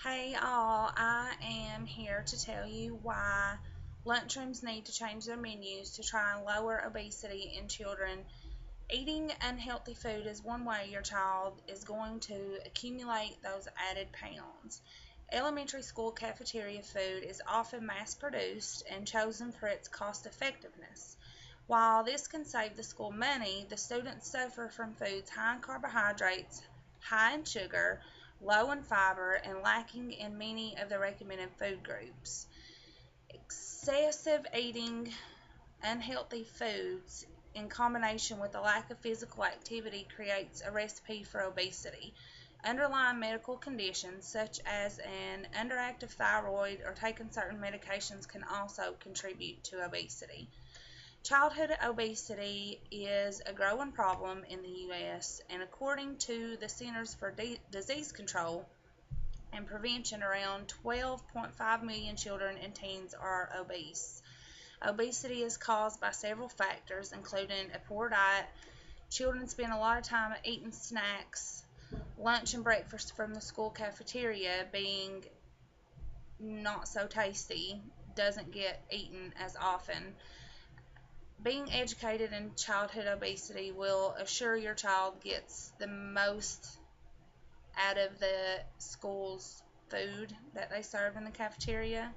Hey all, I am here to tell you why lunchrooms need to change their menus to try and lower obesity in children. Eating unhealthy food is one way your child is going to accumulate those added pounds. Elementary school cafeteria food is often mass produced and chosen for its cost effectiveness. While this can save the school money, the students suffer from foods high in carbohydrates, high in sugar, low in fiber, and lacking in many of the recommended food groups. Excessive eating unhealthy foods in combination with a lack of physical activity creates a recipe for obesity. Underlying medical conditions such as an underactive thyroid or taking certain medications can also contribute to obesity. Childhood obesity is a growing problem in the U.S., and according to the Centers for Disease Control and Prevention, around 12.5 million children and teens are obese. Obesity is caused by several factors, including a poor diet. Children spend a lot of time eating snacks, lunch and breakfast from the school cafeteria being not so tasty, doesn't get eaten as often. Being educated in childhood obesity will assure your child gets the most out of the school's food that they serve in the cafeteria.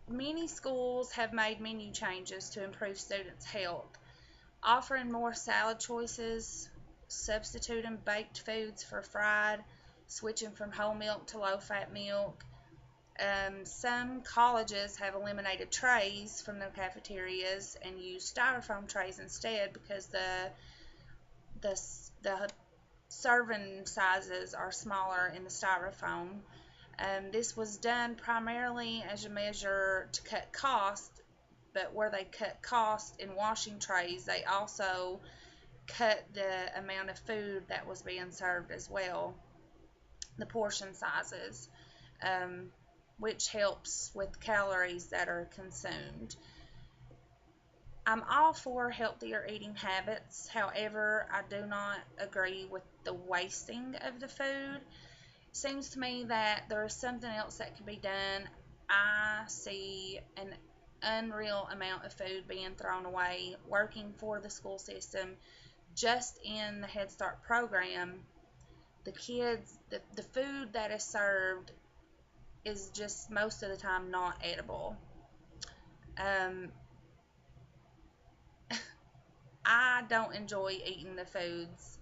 Many schools have made menu changes to improve students' health, offering more salad choices, substituting baked foods for fried, switching from whole milk to low fat milk. Some colleges have eliminated trays from their cafeterias and use styrofoam trays instead because the the serving sizes are smaller in the styrofoam. This was done primarily as a measure to cut cost, but where they cut cost in washing trays, they also cut the amount of food that was being served as well, the portion sizes, um, which helps with calories that are consumed. I'm all for healthier eating habits. However, I do not agree with the wasting of the food. Seems to me that there is something else that can be done. I see an unreal amount of food being thrown away working for the school system just in the Head Start program. The kids, the food that is served is just most of the time not edible. Um, I don't enjoy eating the foods.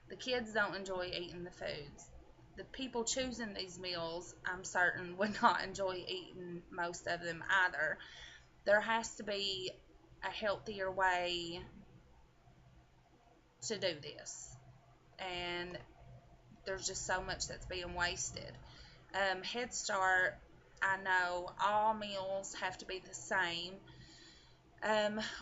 The kids don't enjoy eating the foods. The people choosing these meals, I'm certain, would not enjoy eating most of them either. There has to be a healthier way to do this. And there's just so much that's being wasted. Head Start, I know all meals have to be the same.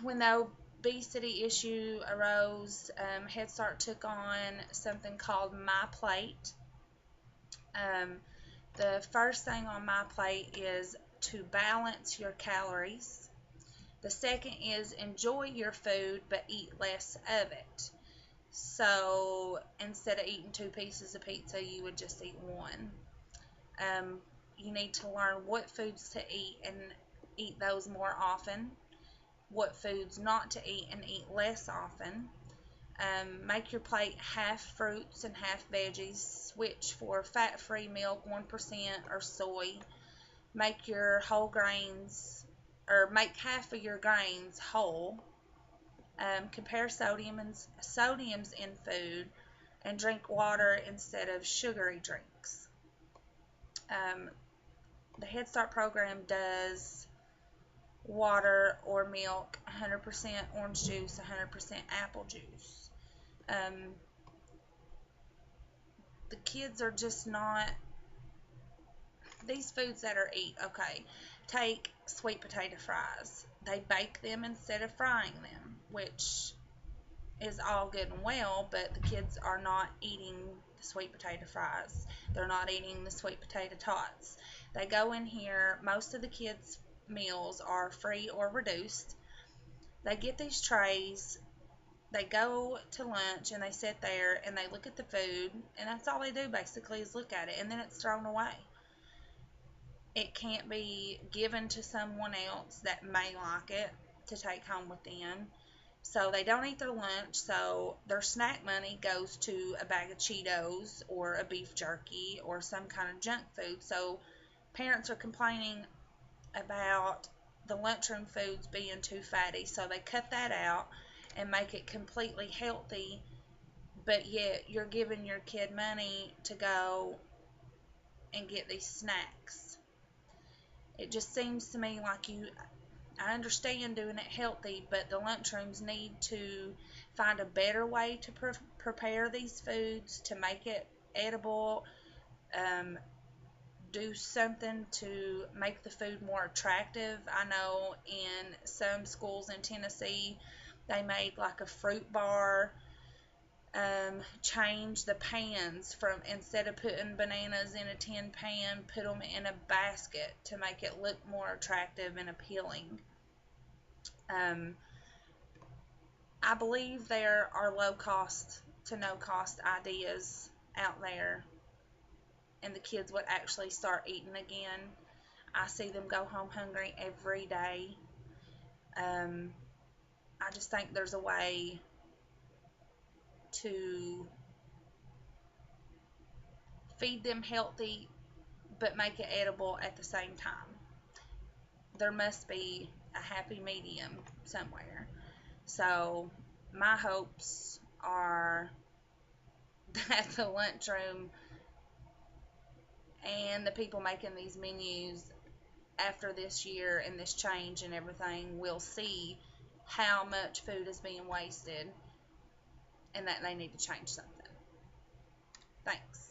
When the obesity issue arose, Head Start took on something called My Plate. Um, the first thing on My Plate is to balance your calories. The second is enjoy your food but eat less of it. So instead of eating two pieces of pizza, you would just eat one. Um, you need to learn what foods to eat and eat those more often, what foods not to eat and eat less often. Make your plate half fruits and half veggies. Switch for fat free milk, 1%, or soy. Make your whole grains, or make half of your grains whole. Compare sodiums in food and drink water instead of sugary drinks. Um, the Head Start program does water or milk, 100% orange juice, 100% apple juice. Um, the kids are just not, these foods that are eat, okay, take sweet potato fries. They bake them instead of frying them, which is all good and well, but the kids are not eating the sweet potato fries. They're not eating the sweet potato tots. They go in here, most of the kids' meals are free or reduced. They get these trays They go to lunch and they sit there and they look at the food, and that's all they do basically is look at it, and then it's thrown away. It can't be given to someone else that may like it to take home with them. So they don't eat their lunch, so their snack money goes to a bag of Cheetos or a beef jerky or some kind of junk food. So parents are complaining about the lunchroom foods being too fatty, so they cut that out and make it completely healthy, but yet you're giving your kid money to go and get these snacks. It just seems to me like I understand doing it healthy, but the lunchrooms need to find a better way to prepare these foods to make it edible. Um, do something to make the food more attractive. I know in some schools in Tennessee, they made like a fruit bar. Change the pans from instead of putting bananas in a tin pan, put them in a basket to make it look more attractive and appealing. Um, I believe there are low cost to no cost ideas out there, and the kids would actually start eating again. I see them go home hungry every day. Um, I just think there's a way to feed them healthy but make it edible at the same time. There must be a happy medium somewhere. So, my hopes are that the lunchroom and the people making these menus after this year and this change and everything will see how much food is being wasted and that they need to change something. Thanks.